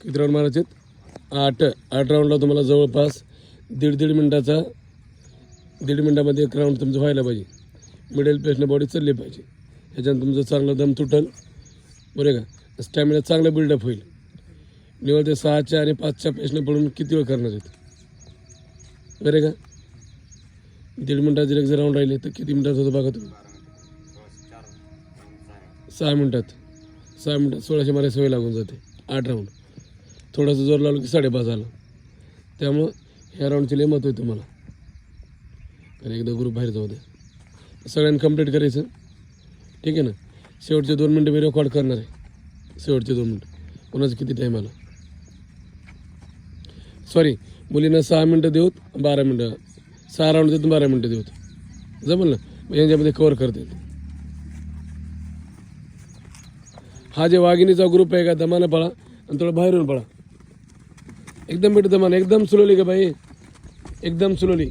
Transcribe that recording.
किती राऊंड मारायचे आहेत 8 राऊंडला तुम्हाला जवळपास दीड मिनटाचा 1.5 मिनटामध्ये एक राऊंड तुमचं व्हायला पाहिजे. मिडल पेसने बॉडी चालली पाहिजे. ह्याच्यानं तुमचं चांगलं दम तुटल बरं का. स्टॅमिना चांगलं बिल्डअप होईल. निवड ते 6च्या आणि 5च्या पेसने पडून किती वेळ करणार आहेत बरं का. 1.5 मिनटात जर राऊंड राहिले तर किती मिनटात होतं बघा तुम्ही. 6 मिनटात 1600 मारायची सवय लागून जाते. 8 राऊंड थोडंसं जोर लावलं की 5.5 झालं. त्यामुळं ह्या राऊंडची लय महत्त्व आहे तुम्हाला. कारण एकदा ग्रुप बाहेर जाऊ द्या. सगळ्यांनी कंप्लीट करायचं ठीक आहे ना. शेवटचे 2 मिनटं मी रेकॉर्ड करणार आहे. शेवटचे 2 मिनटं कोणाचं किती टाईम आला. सॉरी मुलींना 6 मिनटं देऊत 12 मिनटं 6 राऊंड देत 12 मिनटं देऊत जमल ना. यांच्यामध्ये कवर करता येते. हा जे वाघिणीचा ग्रुप आहे का दमानं पळा आणि थोडं बाहेरून पळा. एकदम बेट दमानं एकदम स्लोली का बाई एकदम स्लोली.